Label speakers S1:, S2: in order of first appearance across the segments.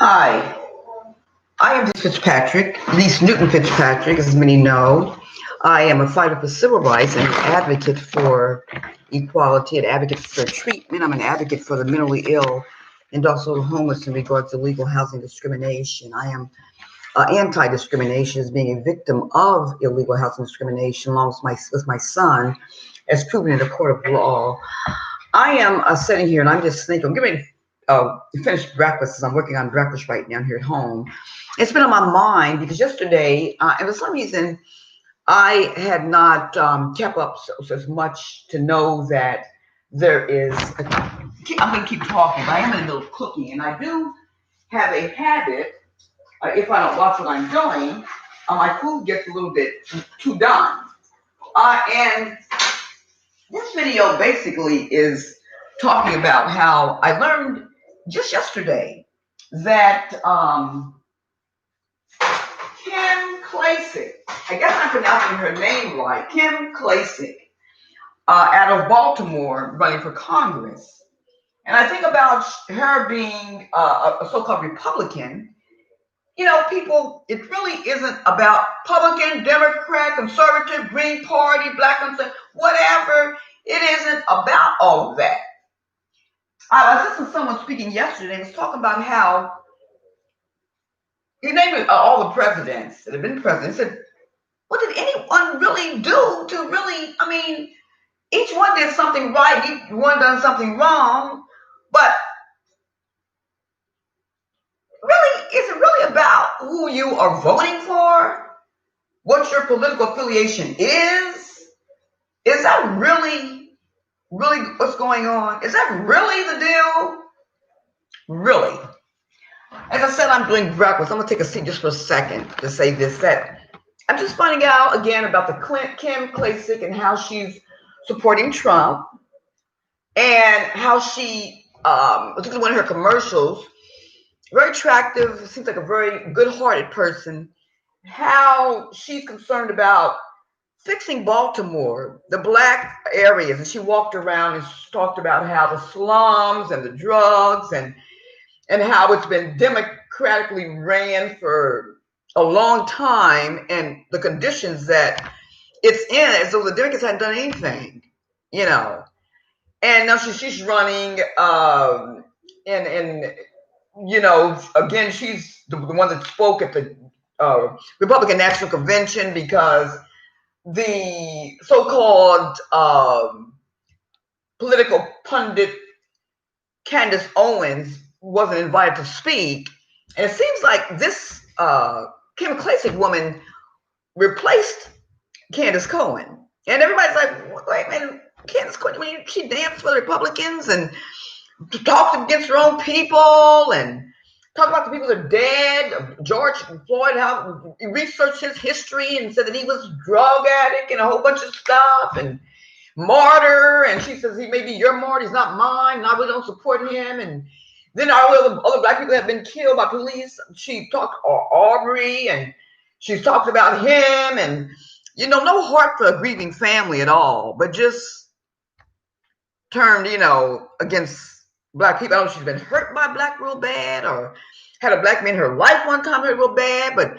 S1: Hi, I am Lise Newton Fitzpatrick, as many know. I am a fighter for civil rights and an advocate for equality, an advocate for treatment. I'm an advocate for the mentally ill and also homeless in regards to legal housing discrimination. I am anti-discrimination as being a victim of illegal housing discrimination along with my son, as proven in a court of law. I am sitting here and I'm just thinking, I'm getting ready to finish breakfast as I'm working on breakfast right now here at home. It's been on my mind because yesterday, and for some reason, I had not kept up so much to know that there is, I'm going to keep talking, but I am in the middle of cooking, and I do have a habit, if I don't watch what I'm doing, my food gets a little bit too done. And this video basically is talking about how I learned just yesterday that Kim Klacik, I guess I'm pronouncing her name right, Kim Klacik, out of Baltimore, running for Congress. And I think about her being a so-called Republican. You know, people, it really isn't about Republican, Democrat, conservative, Green Party, Black, whatever. It isn't about all of that. I was listening to someone speaking yesterday and was talking about how he named all the presidents that have been presidents. Said, what did anyone really do to really, I mean, each one did something right, each one done something wrong, but really, is it really about who you are voting for? What your political affiliation is? Is that really what's going on? Is that really the deal? Really? As I said, I'm doing breakfast. I'm going to take a seat just for a second to say this, that I'm just finding out again about the Kim Klacik and how she's supporting Trump and how she, particularly one of her commercials, very attractive, seems like a very good-hearted person, how she's concerned about fixing Baltimore, the Black areas. And she walked around and talked about how the slums and the drugs and how it's been democratically ran for a long time and the conditions that it's in as though the Democrats hadn't done anything, you know. And now she's running, and you know, again, she's the one that spoke at the Republican National Convention because the so-called political pundit Candace Owens wasn't invited to speak. And it seems like this Kim Klacik woman replaced Candace Cohen. And everybody's like, wait a minute, Candace Cohen, she danced for the Republicans and talked against her own people and talked about the people that are dead. George Floyd, how he researched his history and said that he was a drug addict and a whole bunch of stuff. And martyr, and she says he may be your martyr, he's not mine, and I really don't support him. And then all the other Black people have been killed by police. She talked Aubrey, and she talked about him, and you know, no heart for a grieving family at all, but just turned, you know, against Black people. I don't know if she's been hurt by Black real bad or had a Black man in her life one time hurt real bad, but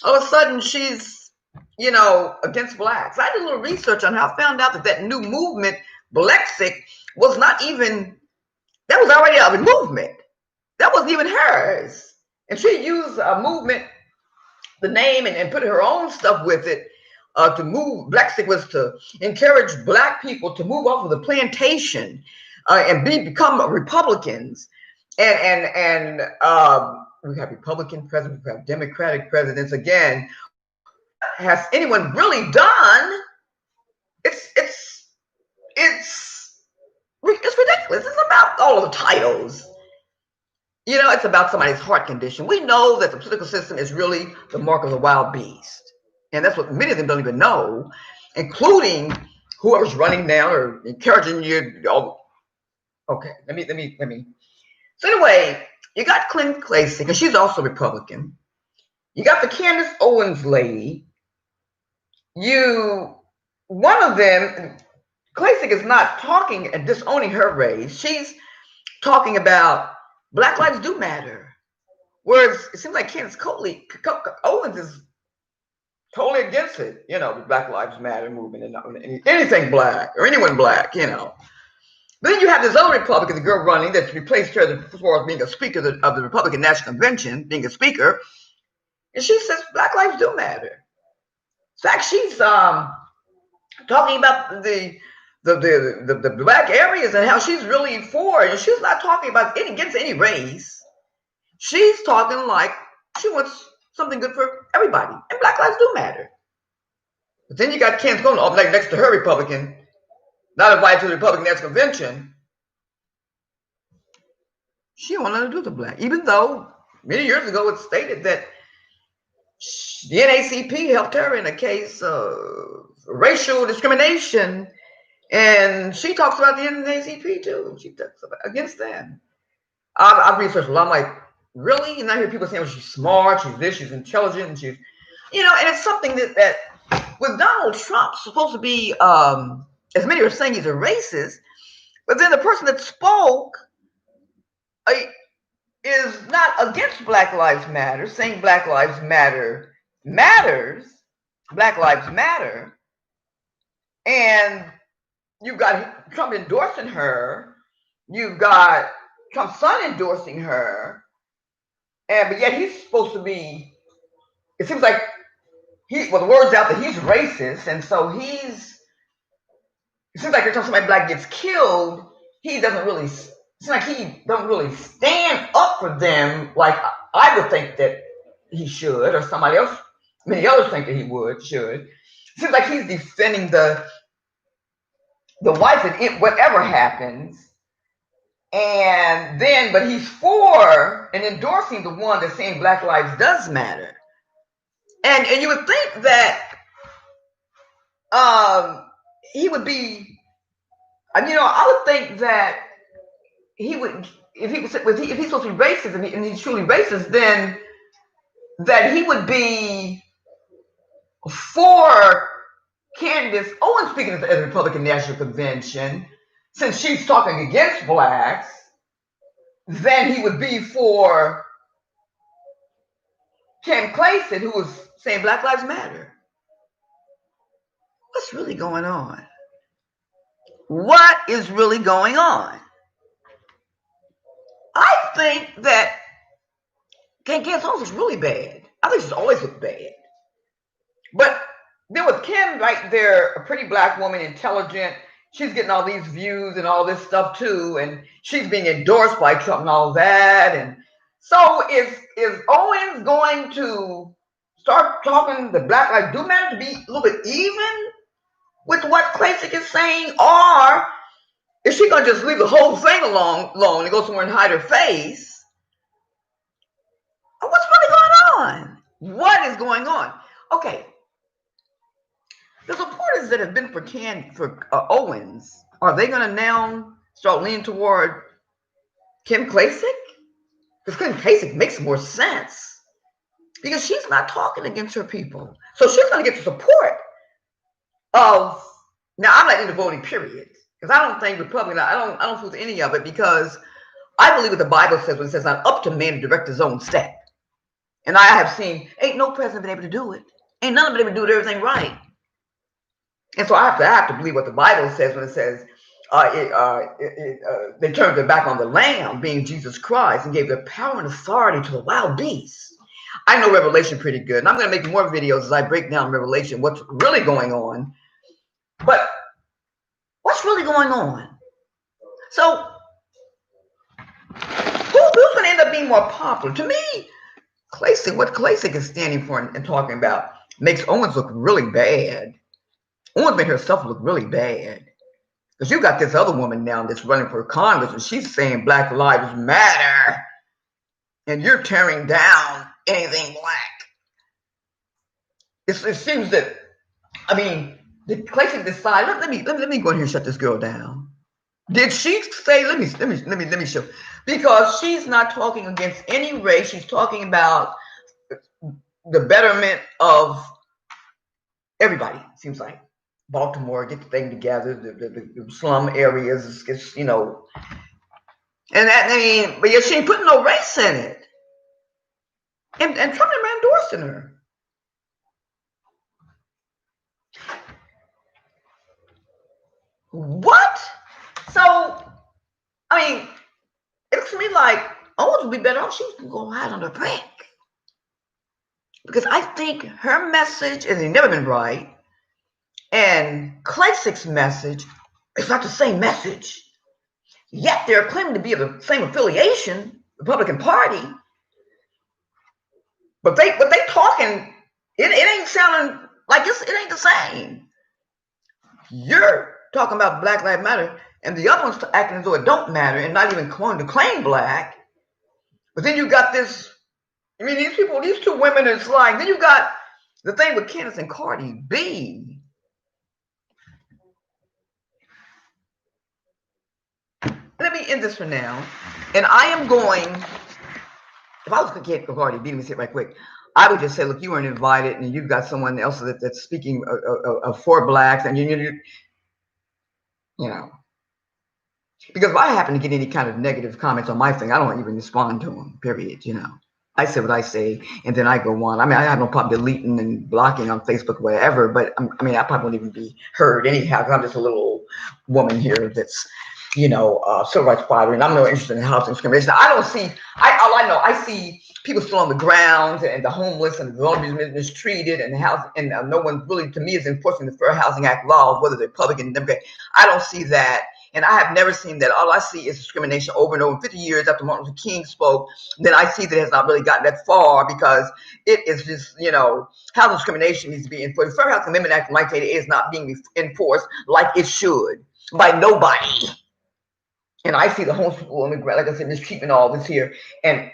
S1: all of a sudden she's, you know, against Blacks. I did a little research on how I found out that new movement, Blexit, was not even, that was already a movement. That wasn't even hers. And she used a movement, the name, and put her own stuff with it to move. Blexit was to encourage Black people to move off of the plantation and become Republicans. And we have Republican presidents, we have Democratic presidents. Again, what has anyone really done? It's ridiculous. It's about all of the titles. You know, it's about somebody's heart condition. We know that the political system is really the mark of the wild beast. And that's what many of them don't even know, including whoever's running now or encouraging you. Okay, let me. So anyway, you got Kim Klacik, and she's also Republican. You got the Candace Owens lady. One of them, Klacik is not talking and disowning her race. She's talking about Black lives do matter. Whereas it seems like Candace Owens is totally against it, the Black Lives Matter movement and anything black or anyone black, But then you have this other Republican, the girl running, that's replaced her as far as being a speaker of the Republican National Convention, being a speaker, and she says Black lives do matter. In fact, she's talking about the black areas and how she's really for it, and she's not talking about against any race. She's talking like she wants something good for everybody, and Black lives do matter. But then you got Ken Cohen up next to her Republican, not invited to the Republican National Convention. She don't want nothing to do with the black, even though many years ago it stated that the NAACP helped her in a case of racial discrimination, and she talks about the NAACP too. She talks about against them. I've researched a lot. I'm like, really? And I hear people saying, well, she's smart, she's this, she's intelligent, and she's, and it's something that with Donald Trump supposed to be, as many are saying he's a racist, but then the person that spoke is not against Black Lives Matter, saying Black Lives Matter matters, Black Lives Matter, and you've got Trump endorsing her, you've got Trump's son endorsing her, but yet he's supposed to be, it seems like the word's out that he's racist, and so it seems like every time somebody black gets killed, he doesn't really, it's like he don't really stand up for them like I would think that he should, or somebody else, many others think that he should. It seems like he's defending the whites and whatever happens, and then, but he's for and endorsing the one that's saying Black lives does matter. And you would think that he would be, I would think that he would, if he's supposed to be racist and he's truly racist, then that he would be for Candace Owens speaking at the Republican National Convention, since she's talking against blacks, then he would be for Kim Clayson, who was saying Black Lives Matter. What's really going on? What is really going on? I think that Candace Owens is really bad. I think she's always looked bad. But then with Kim right there, a pretty black woman, intelligent, she's getting all these views and all this stuff too, and she's being endorsed by Trump and all that. And so is Owens going to start talking the Black Lives Do Matter to be a little bit even with what Klasick is saying, or is she going to just leave the whole thing alone and go somewhere and hide her face? What's really going on? What is going on? Okay. The supporters that have been for Owens, are they going to now start leaning toward Kim Klasick? Because Kim Klasick makes more sense. Because she's not talking against her people. So she's going to get the support of, now I'm not into voting, period. Because I don't think Republican, I don't fool with any of it, because I believe what the Bible says when it says, not up to man to direct his own step. And I have seen, ain't no president been able to do it. Ain't none of them able to do everything right. And so I have to believe what the Bible says when it says they turned their back on the Lamb, being Jesus Christ, and gave their power and authority to the wild beasts. I know Revelation pretty good, and I'm going to make more videos as I break down Revelation, what's really going on. But what's really going on? So who's going to end up being more popular? To me, what Klasick is standing for and talking about makes Owens look really bad. Owens made herself look really bad. Because you got this other woman now that's running for Congress, and she's saying Black Lives Matter, and you're tearing down anything black. It seems that, did Klasick decide? Let me go in here and shut this girl down. Did she say? Let me show. Because she's not talking against any race. She's talking about the betterment of everybody. It seems like. Baltimore, get the thing together, the slum areas, and that, but yet she ain't putting no race in it. And Trump never endorsing her. What? So, I mean, it looks to me like Owens would be better off. She was going to hide under a brick. Because I think her message has never been right. And Klasik's message is not the same message. Yet they're claiming to be of the same affiliation, Republican Party. But they talking, it ain't sounding like it ain't the same. You're talking about Black Lives Matter, and the other one's acting as though it don't matter and not even going to claim black. But then you got this, I mean, these people, these two women, it's like, then you got the thing with Candace and Cardi B. Let me end this for now. And I am going, if I was going to get Cardi B, let me say it right quick. I would just say, look, you weren't invited, and you've got someone else that's speaking for blacks, and you know, because if I happen to get any kind of negative comments on my thing, I don't even respond to them, period, you know. I say what I say, and then I go on. I mean, I have no problem deleting and blocking on Facebook or whatever, but I mean, I probably won't even be heard anyhow, because I'm just a little woman here that's, you know, civil rights fighter, and I'm not interested in housing discrimination. I don't see, all I know, I see people still on the ground, and the homeless, and the vulnerable mistreated, and no one really, to me, is enforcing the Fair Housing Act laws, whether they're Republican, Democrat. I don't see that. And I have never seen that. All I see is discrimination over and over. 50 years after Martin Luther King spoke, then I see that it has not really gotten that far, because it is just, you know, housing discrimination needs to be enforced. The Fair Housing Amendment Act of 1980 is not being enforced like it should by nobody. And I see the homeless people on the ground, like I said, mistreatment, all this here. And,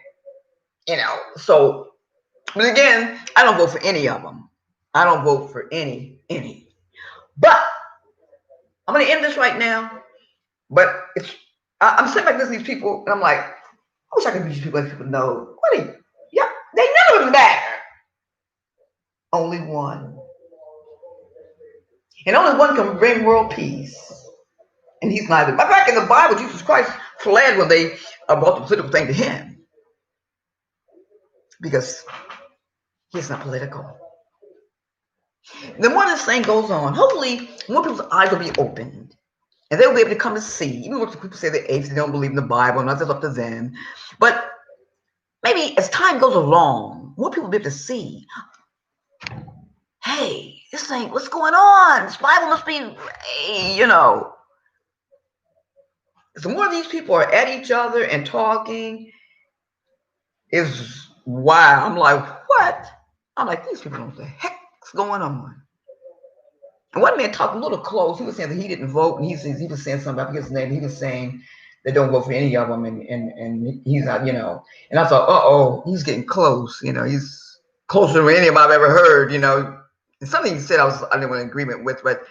S1: you know, so, but again, I don't vote for any of them. I don't vote for any. But I'm going to end this right now. But I'm sitting back listening to these people, and I'm like, I wish I could these people let people know. Yeah, they never matter. Only one. And only one can bring world peace. And he's neither. Back in the Bible, Jesus Christ fled when they brought the political thing to him, because he's not political. The more this thing goes on, hopefully more people's eyes will be opened, and they'll be able to come to see. Even when people say they're atheists, they don't believe in the Bible, and that's up to them. But maybe as time goes along, more people will be able to see, hey, this thing, what's going on? This Bible must be, you know. The more these people are at each other and talking, is wow. I'm like, what? I'm like, these people don't know what the heck's going on. And one man talked a little close. He was saying that he didn't vote, and he was saying something, I forget his name. He was saying they don't vote for any of them, and he's not, you know. And I thought, he's getting close. You know, he's closer than any of them I've ever heard. You know, and something he said I didn't want to agreement with, but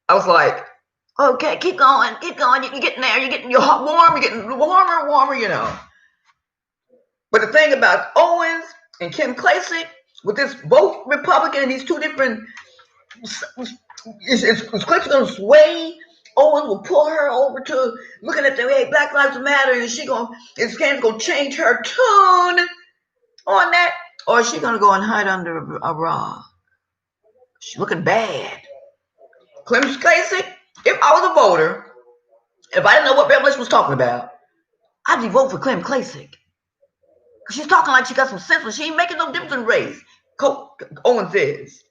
S1: I was like, okay, keep going. You're getting there. You're warm. You're getting warmer. You know. But the thing about Owens and Kim Klacik, with this both Republican and these two different, is Klacik going to sway? Owens will pull her over to looking at the, hey, Black Lives Matter, and is Candace going to change her tune on that? Or is she going to go and hide under a rock? She's looking bad. Kim Klacik, if I was a voter, if I didn't know what Revelation was talking about, I'd be voting for Kim Klacik. Because she's talking like she got some sense, but she ain't making no difference in race. Owens is.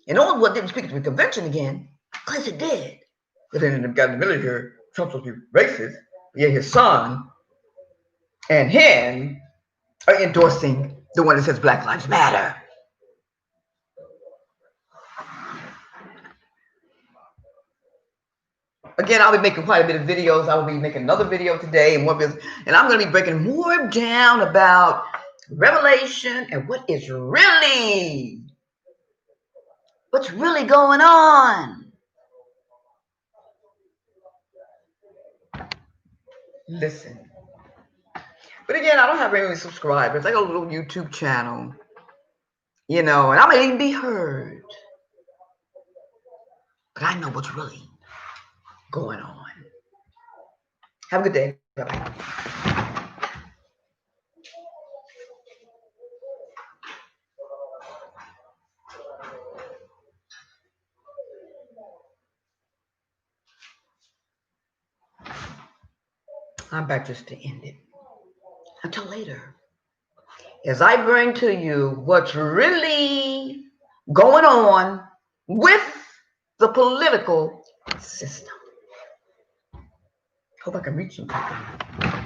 S1: And Owens didn't speak to the convention again. Klacik did. But then the guy in the middle here, Trump's supposed to be racist. Yet his son and him are endorsing the one that says Black Lives Matter. Again, I'll be making quite a bit of videos. I will be making another video today, and I'm going to be breaking more down about Revelation and what's really going on. Listen. But again, I don't have very many subscribers. I got a little YouTube channel, you know, and I may even be heard. But I know what's really going on. Have a good day. Bye-bye. I'm back just to end it. Until later, as I bring to you what's really going on with the political system. Hope I can reach some people.